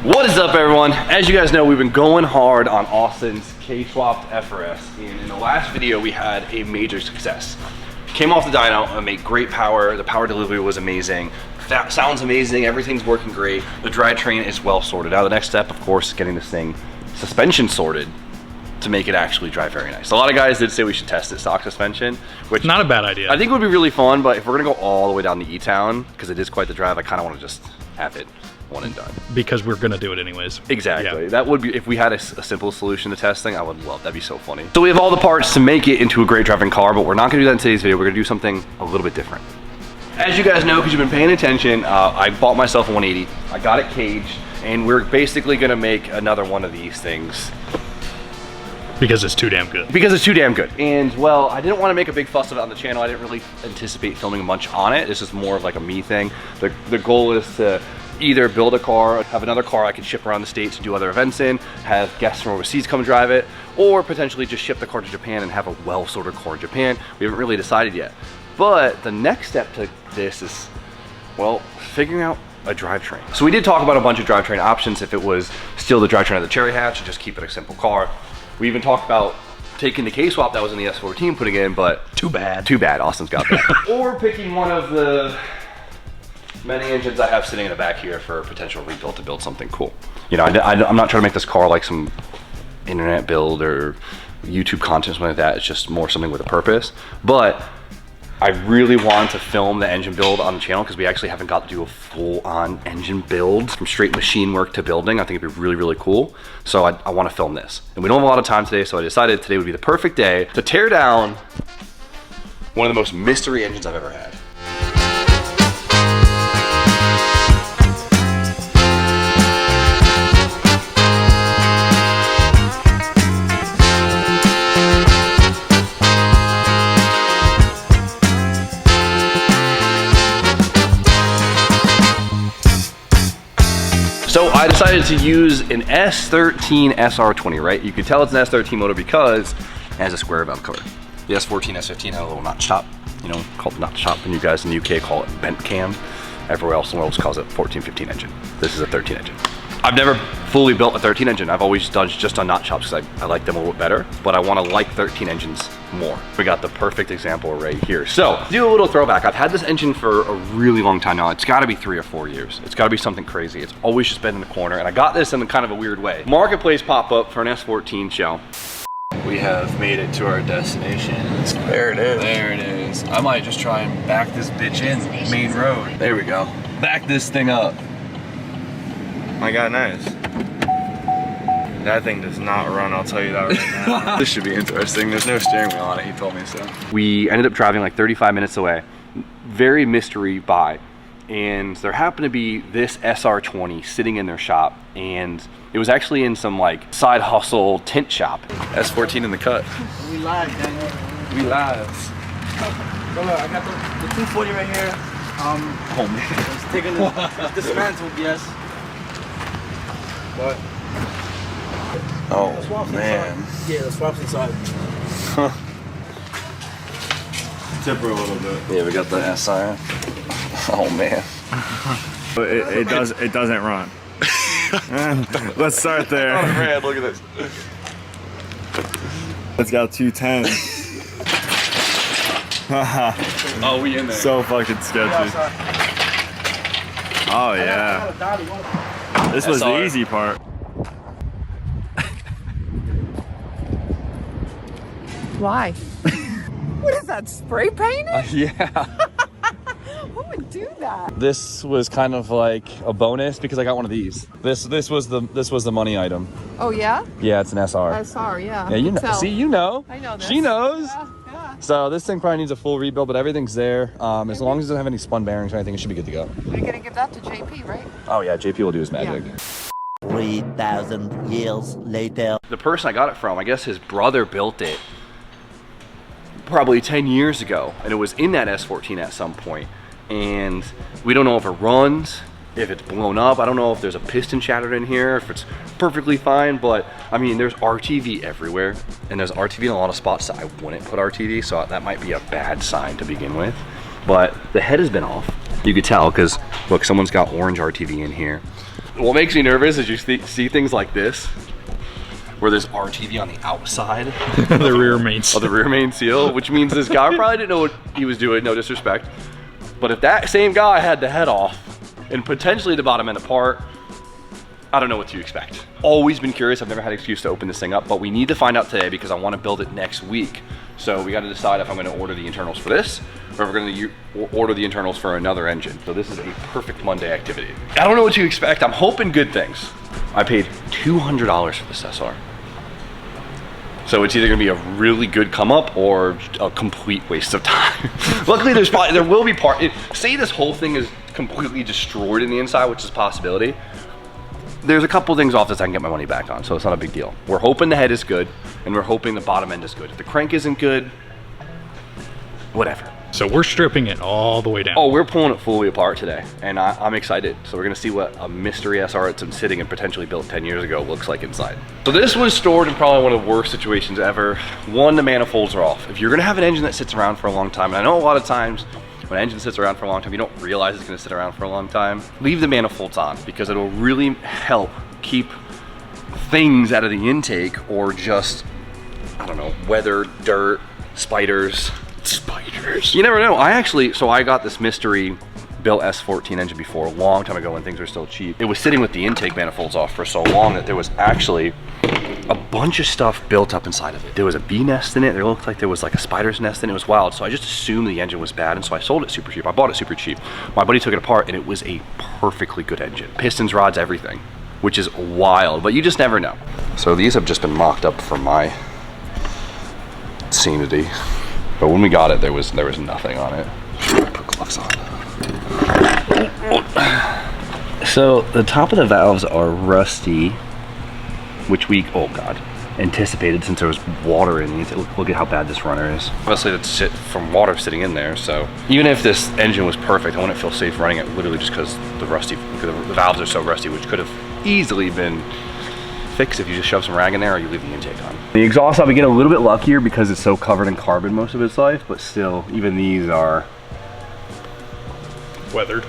What is up, everyone? As you guys know, we've been going hard on Austin's K-swapped FRS, and in the last video we had a major success. Came off the dyno, made great power, the power delivery was amazing, sounds amazing, everything's working great, the drivetrain is well sorted. Now the next step, of course, is getting this thing suspension sorted to make it actually drive very nice. A lot of guys did say we should test it stock suspension, which not a bad idea. I think would be really fun, but if we're gonna go all the way down to E-Town, because it is quite the drive, I kind of want to just have it one and done. Because we're gonna do it anyways. Exactly. Yeah. That would be, if we had a simple solution to testing, I would love, that'd be so funny. So we have all the parts to make it into a great driving car, but we're not gonna do that in today's video. We're gonna do something a little bit different. As you guys know, because you've been paying attention, I bought myself a 180. I got it caged, and we're basically gonna make another one of these things. Because it's too damn good. Because it's too damn good. And well, I didn't want to make a big fuss of it on the channel. I didn't really anticipate filming much on it. This is more of like a me thing. The goal is to either build a car, have another car I can ship around the States and do other events in, have guests from overseas come drive it, or potentially just ship the car to Japan and have a well-sorted car in Japan. We haven't really decided yet. But the next step to this is, well, figuring out a drivetrain. So we did talk about a bunch of drivetrain options if it was still the drivetrain of the Cherry Hatch and just keep it a simple car. We even talked about taking the K-swap that was in the S14, putting it in, but too bad. Too bad, Austin's got that. Or picking one of the many engines I have sitting in the back here for a potential rebuild to build something cool. You know, I'm not trying to make this car like some internet build or YouTube content, something like that. It's just more something with a purpose. But I really want to film the engine build on the channel because we actually haven't got to do a full-on engine build from straight machine work to building. I think it'd be really, really cool. So I want to film this. And we don't have a lot of time today, so I decided today would be the perfect day to tear down one of the most mystery engines I've ever had. So I decided to use an S13 SR20, right? You can tell it's an S13 motor because it has a square valve cover. The S14, S15 had a little notch top, you know, called notch top, and you guys in the UK call it bent cam. Everywhere else in the world calls it 14, 15 engine. This is a 13 engine. I've never fully built a 13 engine. I've always done just on notch tops because I like them a little bit better, but I want to like 13 engines more. We got the perfect example right here. So, do a little throwback. I've had this engine for a really long time now. It's got to be 3 or 4 years. It's got to be something crazy. It's always just been in the corner, and I got this in kind of a weird way. Marketplace pop-up for an S14 shell. We have made it to our destination. There it is. There it is. I might just try and back this bitch in, main road. There we go. Back this thing up. My God, nice. That thing does not run, I'll tell you that right now. This should be interesting. There's no steering wheel on it, he told me so. We ended up driving like 35 minutes away. Very mystery buy. And there happened to be this SR20 sitting in their shop, and it was actually in some like side hustle tint shop. S14 in the cut. We live, Daniel. We live. So look, I got the 240 right here. Oh man. It's taking the dismantled, yes. But Oh the swap's man. inside. Yeah, the swap's inside. Tip her a little bit. Yeah, we got the SR. Oh man. But it doesn't run. Let's start there. Oh man, look at this. It's got 210. Oh, we in there. So fucking sketchy. Oh yeah. This was the easy part. Why? What is that, spray painted? Yeah. Who would do that? This was kind of like a bonus because I got one of these. This was the money item. Oh yeah? Yeah, it's an SR. I saw her, yeah. Yeah, you know. Tell. See, you know. I know this. She knows. Yeah. So this thing probably needs a full rebuild, but everything's there. As long as it doesn't have any spun bearings or anything, it should be good to go. You're gonna give that to JP, right? Oh yeah, JP will do his magic. Yeah. 3,000 years later. The person I got it from, I guess his brother built it probably 10 years ago, and it was in that S14 at some point. And we don't know if it runs, if it's blown up. I don't know if there's a piston shattered in here, if it's perfectly fine, but I mean, there's RTV everywhere, and there's RTV in a lot of spots that I wouldn't put RTV, so that might be a bad sign to begin with. But the head has been off. You could tell, because look, someone's got orange RTV in here. What makes me nervous is you see things like this, where there's RTV on the outside The rear main seal. of the rear main seal, which means this guy probably didn't know what he was doing, no disrespect. But if that same guy had the head off and potentially the bottom end apart, I don't know what to expect. Always been curious, I've never had an excuse to open this thing up, but we need to find out today because I want to build it next week. So we got to decide if I'm going to order the internals for this, or if we're going to order the internals for another engine. So this is a perfect Monday activity. I don't know what to expect. I'm hoping good things. I paid $200 for this SR. So it's either gonna be a really good come up or a complete waste of time. Luckily there will be say this whole thing is completely destroyed in the inside, which is a possibility. There's a couple things off this I can get my money back on, so it's not a big deal. We're hoping the head is good, and we're hoping the bottom end is good. If the crank isn't good, whatever. So we're stripping it all the way down. Oh, we're pulling it fully apart today, and I'm excited. So we're gonna see what a mystery SR that's been sitting and potentially built 10 years ago looks like inside. So this was stored in probably one of the worst situations ever. One, the manifolds are off. If you're gonna have an engine that sits around for a long time, and I know a lot of times when an engine sits around for a long time, you don't realize it's gonna sit around for a long time, leave the manifolds on because it'll really help keep things out of the intake or just, I don't know, weather, dirt, spiders. You never know. I got this mystery built S14 engine before a long time ago when things were still cheap. It was sitting with the intake manifolds off for so long that there was actually a bunch of stuff built up inside of it. There was a bee nest in it. There looked like there was like a spider's nest in it. It was wild. So I just assumed the engine was bad, and so I sold it super cheap. I bought it super cheap. My buddy took it apart and it was a perfectly good engine. Pistons, rods, everything, which is wild, but you just never know. So these have just been mocked up for my sanity. But when we got it, there was nothing on it. Put gloves on. So the top of the valves are rusty, which we, oh God, anticipated since there was water in it. Look at how bad this runner is. Obviously that's shit from water sitting in there, so even if this engine was perfect, I wouldn't feel safe running it literally just because the valves are so rusty, which could have easily been fixed if you just shove some rag in there or you leave the intake on. The exhaust, I'll be getting a little bit luckier because it's so covered in carbon most of its life, but still, even these are Weathered.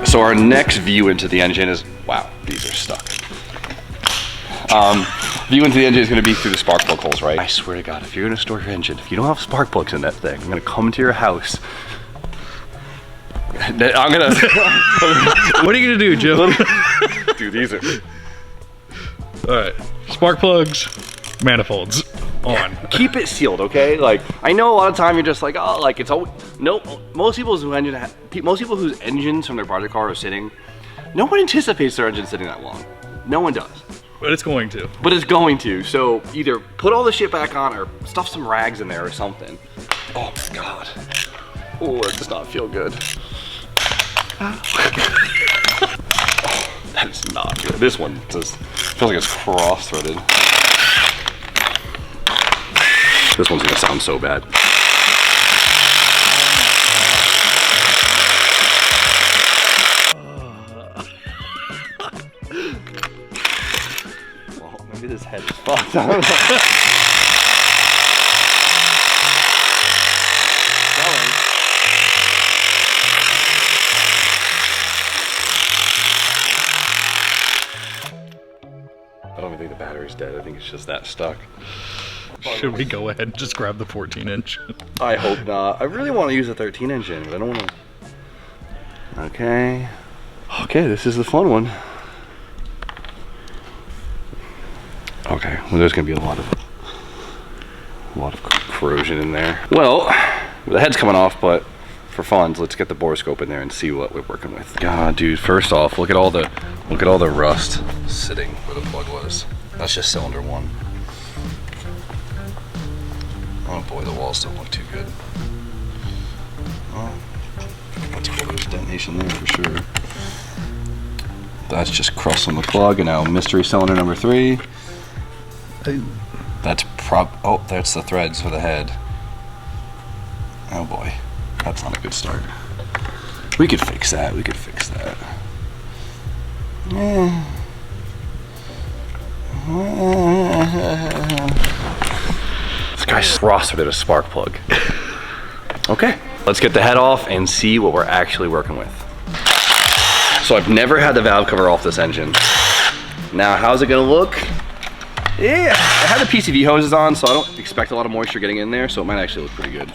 So our next view into the engine is, wow, these are stuck. View into the engine is gonna be through the spark plug holes, right? I swear to God, if you're gonna store your engine, if you don't have spark plugs in that thing, I'm gonna come to your house. I'm gonna... What are you gonna do, Joe? Dude, these are... All right, spark plugs, manifolds, on. Keep it sealed, okay? Like, I know a lot of time you're just like, oh, like it's always, nope. Most people whose engines from their project car are sitting, no one anticipates their engine sitting that long. No one does. But it's going to. But it's going to, so either put all the shit back on or stuff some rags in there or something. Oh my God. Oh, that does not feel good. Oh, that is not good. This one just feels like it's cross-threaded. This one's gonna sound so bad. Well, maybe this head is fucked. I don't know. I don't even think the battery's dead. I think it's just that stuck. Should we go ahead and just grab the 14 inch? I hope not. I really want to use a 13 engine, but I don't want to. Okay. Okay, this is the fun one. Okay, well there's gonna be a lot of corrosion in there. Well, the head's coming off, but for funds, let's get the borescope in there and see what we're working with. God, dude, first off, look at all the rust sitting where the plug was. That's just cylinder one. Oh boy, the walls don't look too good. Oh, that's cool, there's detonation there for sure. That's just crust on the plug, and now mystery cylinder number 3. That's that's the threads for the head. Oh boy, that's not a good start. We could fix that, we could fix that. This guy's frosted a spark plug. Okay, let's get the head off and see what we're actually working with. So I've never had the valve cover off this engine. Now, how's it gonna look? Yeah, I had the PCV hoses on, so I don't expect a lot of moisture getting in there, so it might actually look pretty good.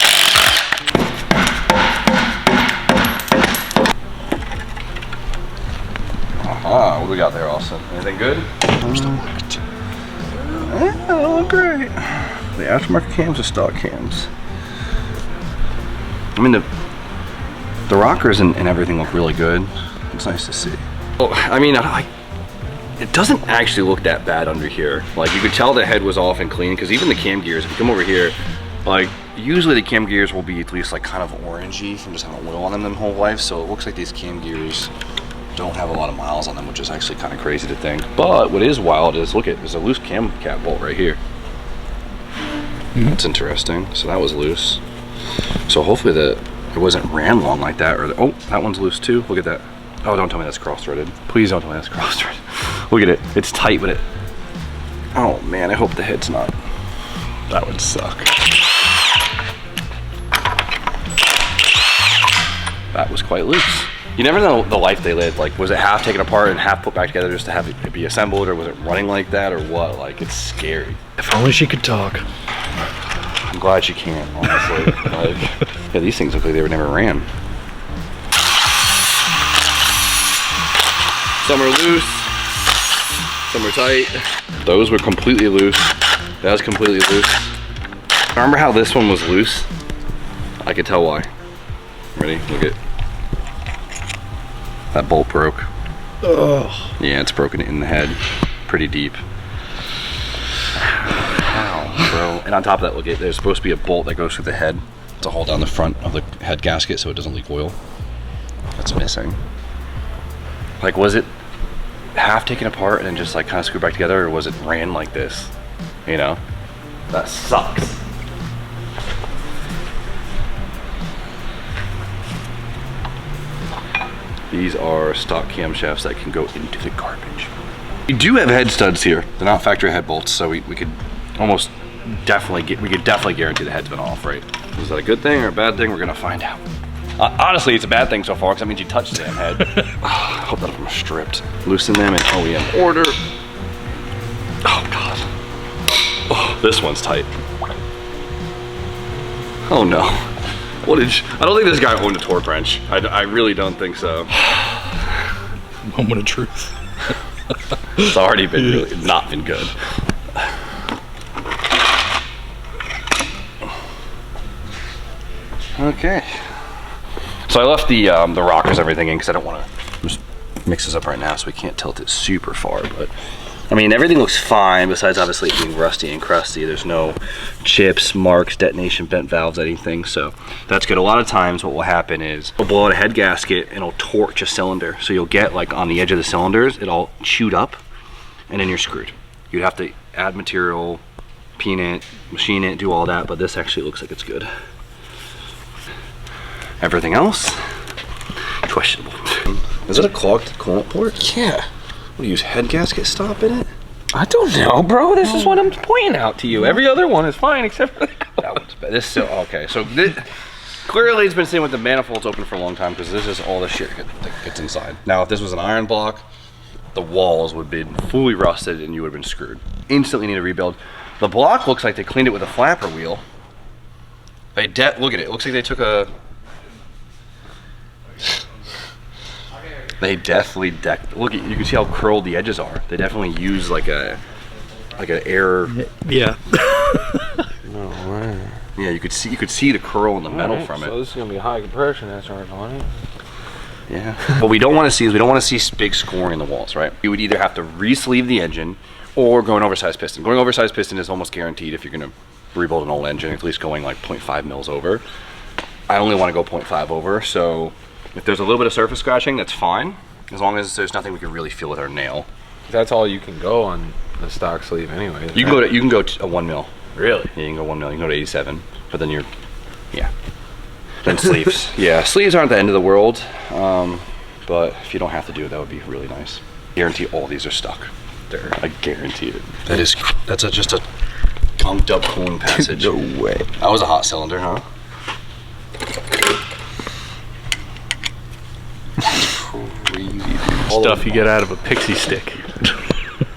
Aha, what do we got there, Austin? Anything good? Yeah, they look great. The aftermarket cams are stock cams. I mean, the rockers and everything look really good. It's nice to see. Oh, I mean, it doesn't actually look that bad under here. Like, you could tell the head was off and clean, because even the cam gears, if you come over here, like, usually the cam gears will be at least like kind of orangey from just having oil on them whole life, so it looks like these cam gears don't have a lot of miles on them, which is actually kind of crazy to think. But what is wild is, look at, there's a loose cam cap bolt right here. That's interesting. So that was loose. So hopefully it wasn't ran long like that, or oh, that one's loose too. Look at that. Oh, don't tell me that's cross-threaded. Please don't tell me that's cross-threaded. Look at it, it's tight with it. Oh man, I hope the head's not. That would suck. That was quite loose. You never know the life they lived. Like, was it half taken apart and half put back together just to have it be assembled, or was it running like that, or what? Like, it's scary. If only she could talk. I'm glad she can't, honestly. Like, yeah, these things look like they were never ran. Some are loose, some are tight. Those were completely loose. That was completely loose. Remember how this one was loose? I could tell why. Ready? Look at that bolt broke. Oh. Yeah, it's broken in the head, pretty deep. Ow, bro. And on top of that, look at, there's supposed to be a bolt that goes through the head to hold down the front of the head gasket so it doesn't leak oil. That's missing. Like, was it half taken apart and then just like kind of screwed back together, or was it ran like this? You know? That sucks. These are stock camshafts that can go into the garbage. We do have head studs here. They're not factory head bolts, so we could almost definitely guarantee the head's been off, right? Is that a good thing or a bad thing? We're gonna find out. Honestly, it's a bad thing so far, because that means you touched the damn head. I hope none of them are stripped. Loosen them in OEM order. Oh God. Oh, this one's tight. Oh no. What did you, I don't think this guy owned a torque wrench. I really don't think so. Moment of truth. It's already been really not been good. Okay. So I left the rockers, everything in, because I don't want to just mix this up right now, so we can't tilt it super far. But I mean, everything looks fine, besides obviously it being rusty and crusty. There's no chips, marks, detonation, bent valves, anything, so that's good. A lot of times what will happen is we'll blow out a head gasket and it'll torch a cylinder. So you'll get, like, on the edge of the cylinders, it all chewed up, and then you're screwed. You'd have to add material, peen it, machine it, do all that, but this actually looks like it's good. Everything else, questionable. Is it a clogged coolant port? Yeah. What do you use, head gasket stop in it? I don't know, bro. This is what I'm pointing out to you. Every other one is fine except for that one's bad. This still, okay, so this, clearly it's been sitting with the manifolds open for a long time, because this is all the shit that gets inside. Now, if this was an iron block, the walls would have been fully rusted and you would have been screwed. Instantly need a rebuild. The block looks like they cleaned it with a flapper wheel. Look at it. It looks like they took a... They definitely look at, you can see how curled the edges are. They definitely use like an air. Yeah. no way. Yeah, you could see the curl in the metal from it. So this is gonna be high compression that's on it. Yeah. What we don't want to see is, we don't want to see big scoring in the walls, right? You would either have to re-sleeve the engine or go an oversized piston. Going oversized piston is almost guaranteed if you're gonna rebuild an old engine, at least going like 0.5 mils over. I only want to go 0.5 over, so if there's a little bit of surface scratching, that's fine, as long as there's nothing we can really feel with our nail. That's all you can go on the stock sleeve anyway. You can go to a 1 mil. Really? Yeah, you can go 1 mil. You can go to 87, but then you're, yeah. Than sleeves. Yeah, sleeves aren't the end of the world, but if you don't have to do it, that would be really nice. Guarantee all these are stuck. I guarantee it. That's just a gunked up cooling passage. No way. That was a hot cylinder, huh? Crazy. Stuff you get out of a pixie stick.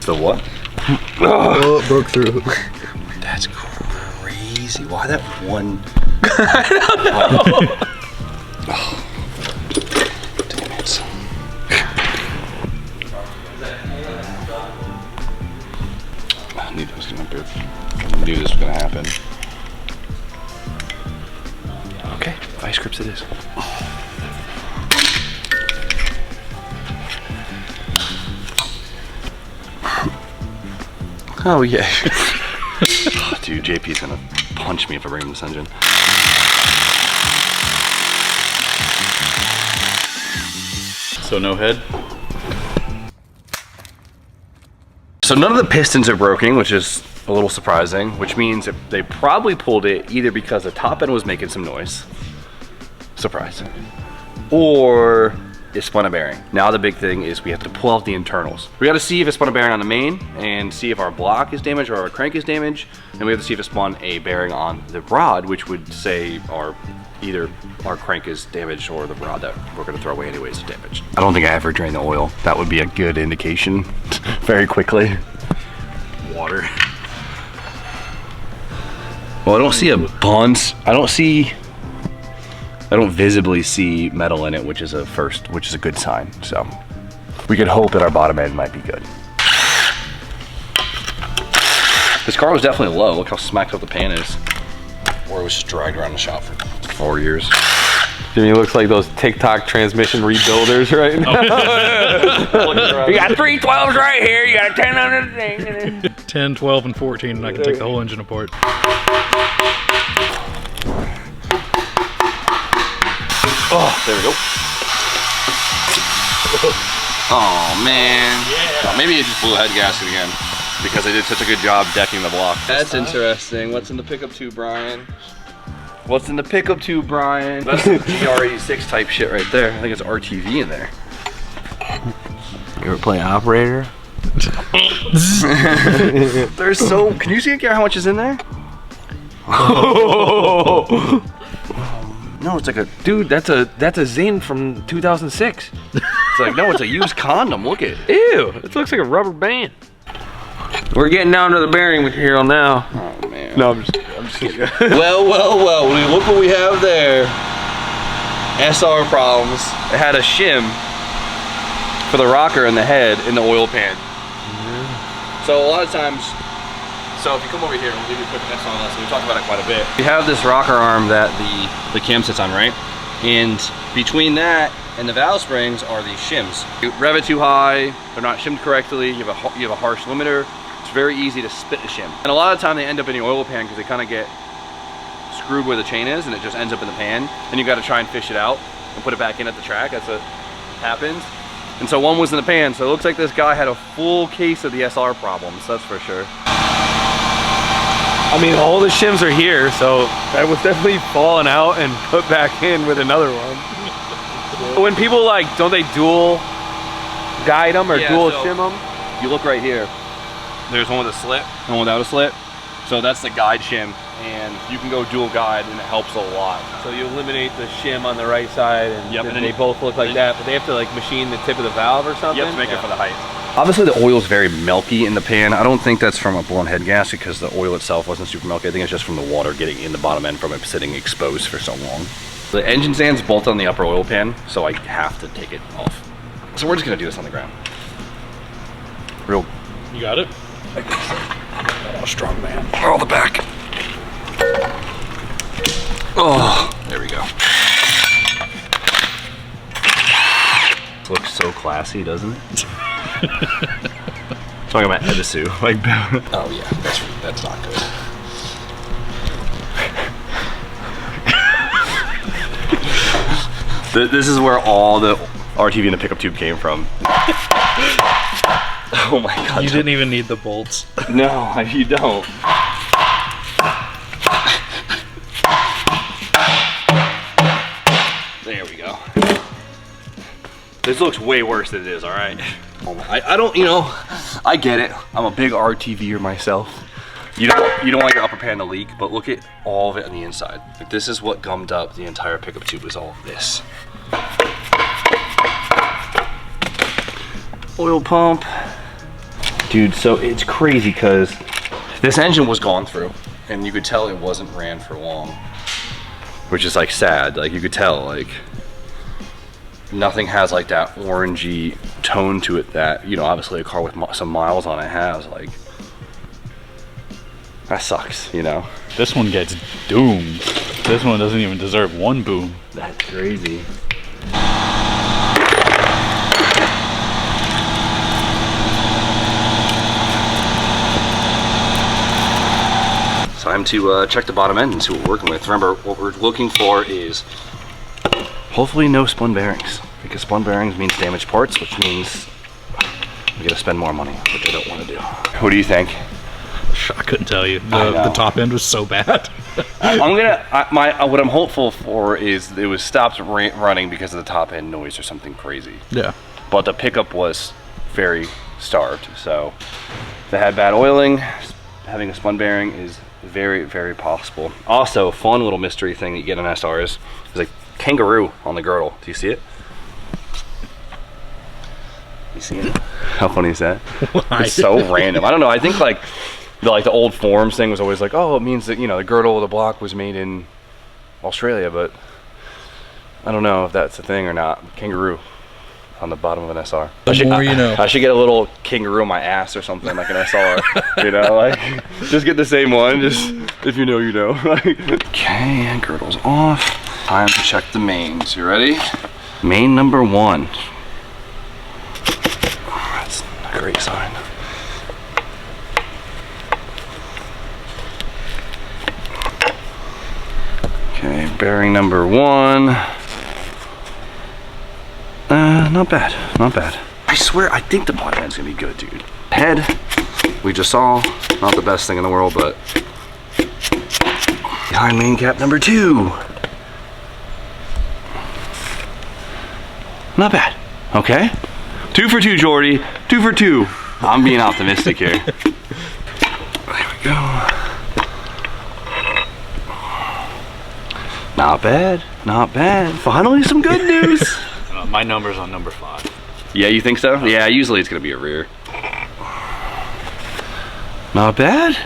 The what? Oh, it broke through. That's crazy. Why that one? Oh, damn it. I knew this was gonna happen. Okay, vice grips it is. Oh yeah. Oh, dude, JP's gonna punch me if I bring him this engine. So no head? So none of the pistons are broken, which is a little surprising, which means that they probably pulled it either because the top end was making some noise, surprising, or it spun a bearing. Now the big thing is we have to pull out the internals. We gotta see if it spun a bearing on the main and see if our block is damaged or our crank is damaged, and we have to see if it spun a bearing on the rod, which would say either our crank is damaged or the rod that we're gonna throw away anyways is damaged. I don't think I ever drained the oil. That would be a good indication very quickly. Water. Well, I don't see a bunch. I don't visibly see metal in it, which is a good sign. So we could hope that our bottom end might be good. This car was definitely low. Look how smacked up the pan is. Or it was just dragged around the shop for 4 years. Jimmy looks like those TikTok transmission rebuilders right now. You got 3 12s right here. You got a 10 on the thing. 10, 12, and 14, and I can take the whole engine apart. Oh, there we go. Oh man. Yeah. Oh, maybe it just blew a head gasket again because they did such a good job decking the block. That's interesting. What's in the pickup tube, Brian? What's in the pickup tube, Brian? That's the GR86 type shit right there. I think it's RTV in there. You ever play operator? There's so. Can you see how much is in there? No, it's like a Dude, that's a Zane from 2006. It's like, no, it's a used condom. Look at it. Ew, it looks like a rubber band. We're getting down to the bearing material now. Oh man. No, I'm just kidding. Well. Look what we have there. SR problems. It had a shim for the rocker and the head in the oil pan. So a lot of times. So if you come over here, we'll give you a quick test on this. We talk about it quite a bit. We have this rocker arm that the cam sits on, right? And between that and the valve springs are these shims. You rev it too high, they're not shimmed correctly, you have a harsh limiter. It's very easy to spit the shim. And a lot of the time they end up in the oil pan because they kind of get screwed where the chain is and it just ends up in the pan. And you got to try and fish it out and put it back in at the track. That's what happens. And so one was in the pan. So it looks like this guy had a full case of the SR problems, that's for sure. I mean, all the shims are here, so that was definitely falling out and put back in with another one. When people like, don't they dual guide them or dual shim them? You look right here. There's one with a slit and one without a slit. So that's the guide shim, and you can go dual guide, and it helps a lot. So you eliminate the shim on the right side, and yep, then they both look like that, but they have to like machine the tip of the valve or something? You have to make it for the height. Obviously the oil is very milky in the pan. I don't think that's from a blown head gasket because the oil itself wasn't super milky. I think it's just from the water getting in the bottom end from it sitting exposed for so long. The engine stand's bolted on the upper oil pan, so I have to take it off. So we're just gonna do this on the ground. You got it? Oh, strong man. Oh, the back. Oh, there we go. Looks so classy, doesn't it? Talking about Edisu, like. Oh yeah, that's not good. This is where all the RTV and the pickup tube came from. Oh my god. You didn't even need the bolts. No, you don't. There we go. This looks way worse than it is, all right? I don't, you know, I get it. I'm a big RTVer myself. You don't want your upper pan to leak, but look at all of it on the inside. Like, this is what gummed up the entire pickup tube, is all of this. Oil pump. Dude, so it's crazy because this engine was gone through and you could tell it wasn't ran for long, which is like sad. Like, you could tell, like, nothing has like that orangey tone to it that, you know, obviously a car with some miles on it has. Like, that sucks, you know? This one gets doomed. This one doesn't even deserve one boom. That's crazy. Time to check the bottom end and see what we're working with. Remember, what we're looking for is hopefully no spun bearings, because spun bearings means damaged parts, which means we gotta spend more money, which I don't want to do. What do you think? I couldn't tell you. The top end was so bad. What I'm hopeful for is it was stopped running because of the top end noise or something crazy. Yeah. But the pickup was very starved, so if it had bad oiling, having a spun bearing is very, very possible. Also, fun little mystery thing that you get on SRs is a kangaroo on the girdle. Do you see it? You see it? How funny is that? Why? It's so random. I don't know. I think like the old forums thing was always like, oh, it means that, you know, the girdle of the block was made in Australia, but I don't know if that's a thing or not. Kangaroo on the bottom of an SR. The more you know. I should get a little kangaroo on my ass or something, like an SR. You know, like, just get the same one. Just, if you know, you know. Okay, girdle's off. Time to check the mains. You ready? Main number 1. Oh, that's a great sign. Okay, bearing number 1. Not bad, not bad. I swear, I think the bottom end's gonna be good, dude. Head, we just saw, not the best thing in the world, but behind main cap number 2. Not bad, okay? 2 for 2, Jordy, 2 for 2. I'm being optimistic here. There we go. Not bad, not bad. Finally some good news. My number's on number 5. Yeah, you think so? Yeah, usually it's gonna be a rear. Not bad.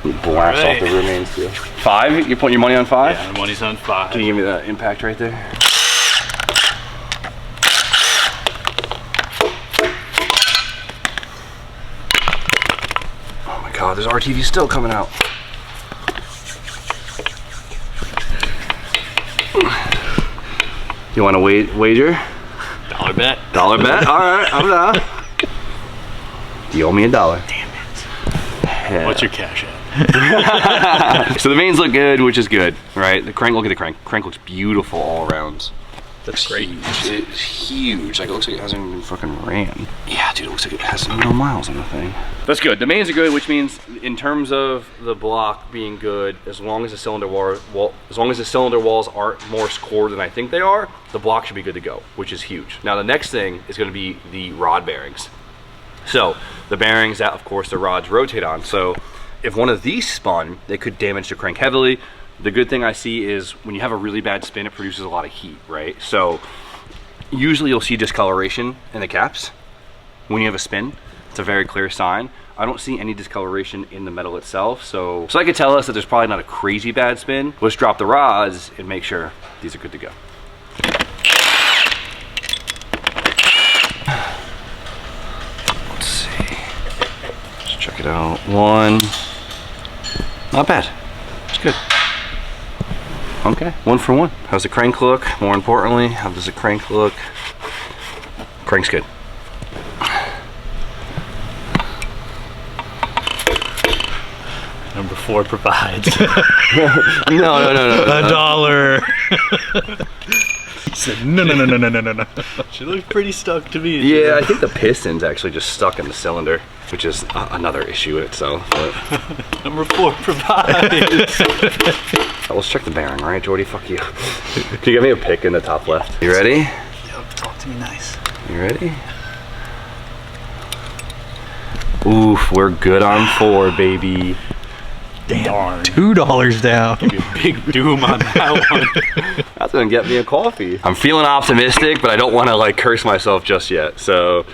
Blast off the rear mains too. 5? You're putting your money on 5? Yeah, the money's on 5. Can you give me that impact right there? Oh my god, this RTV still coming out. You want to wager? Dollar bet. Dollar bet? Alright, I'm down. You owe me $1. Damn it. Yeah. What's your cash at? So the mains look good, which is good, right? The crank, look at the crank. Crank looks beautiful all around. That's great. It's huge. Like, it looks like it hasn't even been fucking ran. Yeah, dude, it looks like it has no miles on the thing. That's good. The mains are good, which means in terms of the block being good, as long as the cylinder walls aren't more scored than I think they are, the block should be good to go, which is huge. Now the next thing is going to be the rod bearings. So the bearings that, of course, the rods rotate on. So if one of these spun, they could damage the crank heavily. The good thing I see is when you have a really bad spin, it produces a lot of heat, right? So usually you'll see discoloration in the caps when you have a spin. It's a very clear sign. I don't see any discoloration in the metal itself, so that could tell us that there's probably not a crazy bad spin. Let's drop the rods and make sure these are good to go. Let's see. Let's check it out. 1. Not bad. It's good. Okay, 1 for 1. How's the crank look? More importantly, how does the crank look? Crank's good. Number 4 provides. No. $1. He said, no. She looks pretty stuck to me. Yeah, I think the piston's actually just stuck in the cylinder, which is another issue in itself. But. Number 4 provides. Let's check the bearing, right, Jordy? Fuck you. Can you give me a pick in the top left? You ready? Yep, talk to me nice. You ready? Oof, we're good on 4, baby. Damn. $2 down. Give me a big doom on that one. That's gonna get me a coffee. I'm feeling optimistic, but I don't want to like curse myself just yet. So,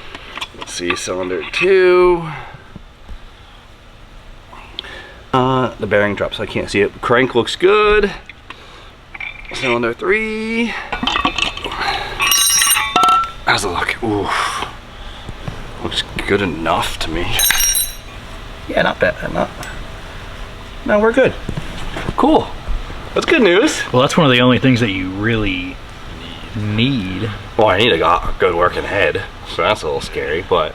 let's see, cylinder 2. The bearing drops, so I can't see it. Crank looks good. Cylinder 3. How's it look? Oof. Looks good enough to me. Yeah, not bad. No, we're good. Cool. That's good news. Well, that's one of the only things that you really need. Well, I need a good working head, so that's a little scary. But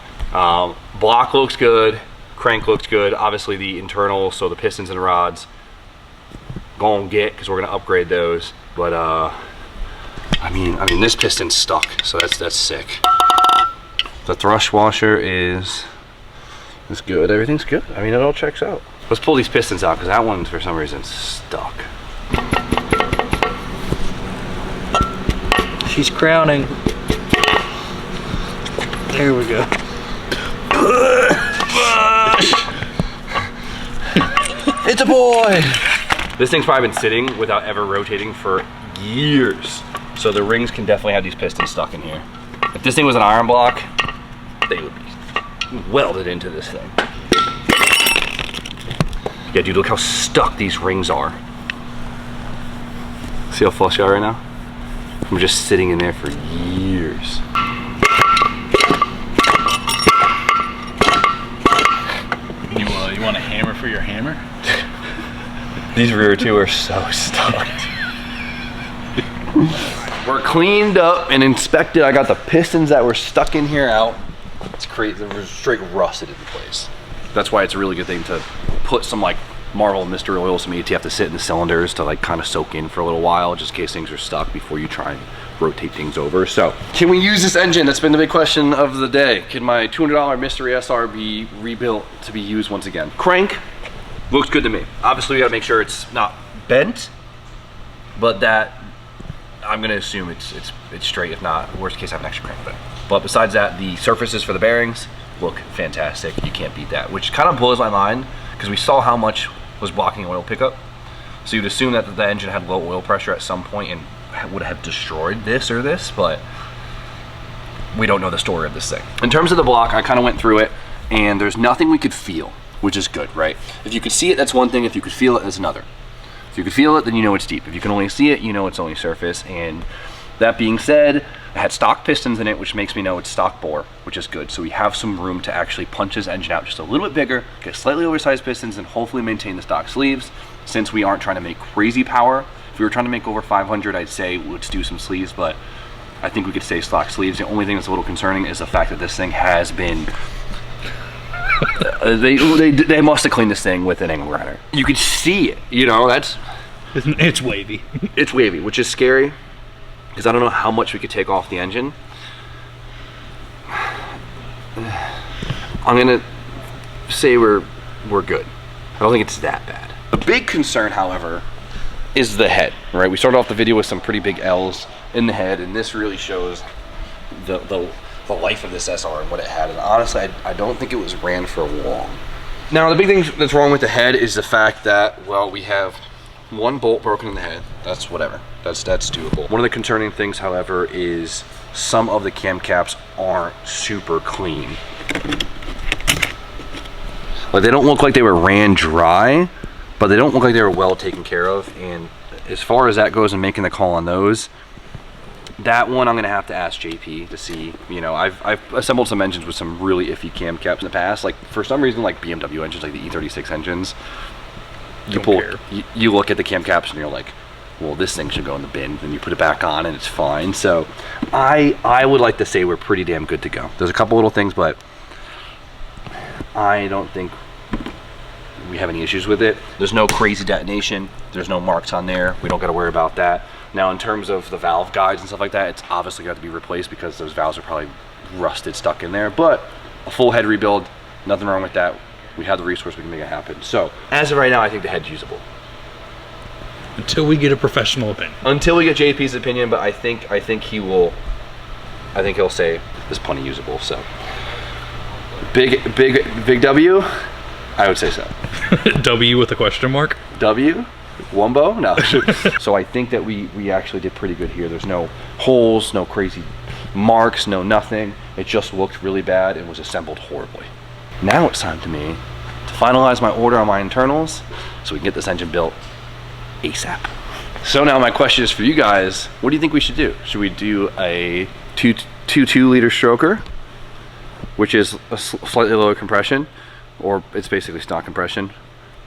block looks good. Crank looks good. Obviously, the internals, so the pistons and rods, gonna get because we're gonna upgrade those. But I mean, this piston's stuck, so that's sick. The thrust washer is good. Everything's good. I mean, it all checks out. Let's pull these pistons out because that one's for some reason stuck. She's crowning. There we go. It's a boy! This thing's probably been sitting without ever rotating for years. So the rings can definitely have these pistons stuck in here. If this thing was an iron block, they would be welded into this thing. Yeah, dude, look how stuck these rings are. See how flush they are right now? I'm just sitting in there for years. You want a hammer for your hammer? These rear two are so stuck. We're cleaned up and inspected. I got the pistons that were stuck in here out. It's crazy, they're straight rusted into place. That's why it's a really good thing to put some like Marvel Mystery Oil, some ATF to sit in the cylinders to like kind of soak in for a little while, just in case things are stuck before you try and rotate things over. So, can we use this engine? That's been the big question of the day. Can my $200 Mystery SR be rebuilt to be used once again? Crank looks good to me. Obviously, we gotta make sure it's not bent, but that I'm gonna assume it's straight. If not, worst case, I have an extra crank with it. But besides that, the surfaces for the bearings look fantastic. You can't beat that, which kind of blows my mind because we saw how much was blocking oil pickup. So you'd assume that the engine had low oil pressure at some point and would have destroyed this or this, but we don't know the story of this thing. In terms of the block, I kind of went through it and there's nothing we could feel, which is good, right? If you could see it, that's one thing. If you could feel it, that's another. If you could feel it, then you know it's deep. If you can only see it, you know it's only surface. And that being said, it had stock pistons in it, which makes me know it's stock bore, which is good. So we have some room to actually punch this engine out just a little bit bigger, get slightly oversized pistons, and hopefully maintain the stock sleeves. Since we aren't trying to make crazy power, if we were trying to make over 500, I'd say let's do some sleeves, but I think we could stay stock sleeves. The only thing that's a little concerning is the fact that this thing has been they must have cleaned this thing with an angle grinder. You could see it, you know, It's wavy. It's wavy, which is scary because I don't know how much we could take off the engine. I'm gonna say we're good. I don't think it's that bad. The big concern, however, is the head, right? We started off the video with some pretty big L's in the head, and this really shows the life of this SR and what it had. And honestly, I don't think it was ran for long. Now, the big thing that's wrong with the head is the fact that, well, we have one bolt broken in the head. That's whatever. That's doable. One of the concerning things, however, is some of the cam caps aren't super clean. Like, they don't look like they were ran dry, but they don't look like they were well taken care of. And as far as that goes and making the call on those, that one I'm gonna have to ask JP to see. You know, I've assembled some engines with some really iffy cam caps in the past. Like, for some reason, like BMW engines, like the E36 engines, you look at the cam caps and you're like, well, this thing should go in the bin. Then you put it back on and it's fine. So I would like to say we're pretty damn good to go. There's a couple little things, but I don't think we have any issues with it. There's no crazy detonation. There's no marks on there. We don't got to worry about that. Now in terms of the valve guides and stuff like that, it's obviously got to be replaced because those valves are probably rusted, stuck in there. But a full head rebuild, nothing wrong with that. We have the resource, we can make it happen. So as of right now, I think the head's usable. Until we get a professional opinion. Until we get JP's opinion, but I think he'll say there's plenty usable. So big W, I would say so. W with a question mark. W, Wumbo, no. So I think that we actually did pretty good here. There's no holes, no crazy marks, no nothing. It just looked really bad and was assembled horribly. Now it's time to me to finalize my order on my internals so we can get this engine built ASAP. So now my question is for you guys, what do you think we should do? Should we do a 2.2-liter stroker, which is a slightly lower compression, or it's basically stock compression,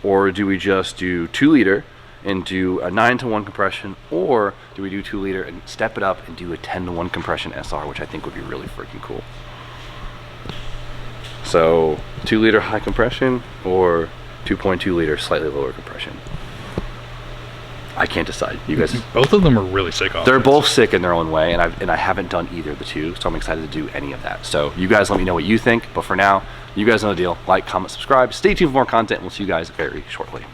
or do we just do 2-liter and do a 9-to-1 compression, or do we do 2-liter and step it up and do a 10-to-1 compression SR, which I think would be really freaking cool. So 2-liter high compression or 2.2-liter slightly lower compression. I can't decide. You guys. Both of them are really sick options. They're both sick in their own way, and I haven't done either of the two, so I'm excited to do any of that. So you guys let me know what you think, but for now, you guys know the deal. Like, comment, subscribe. Stay tuned for more content, and we'll see you guys very shortly.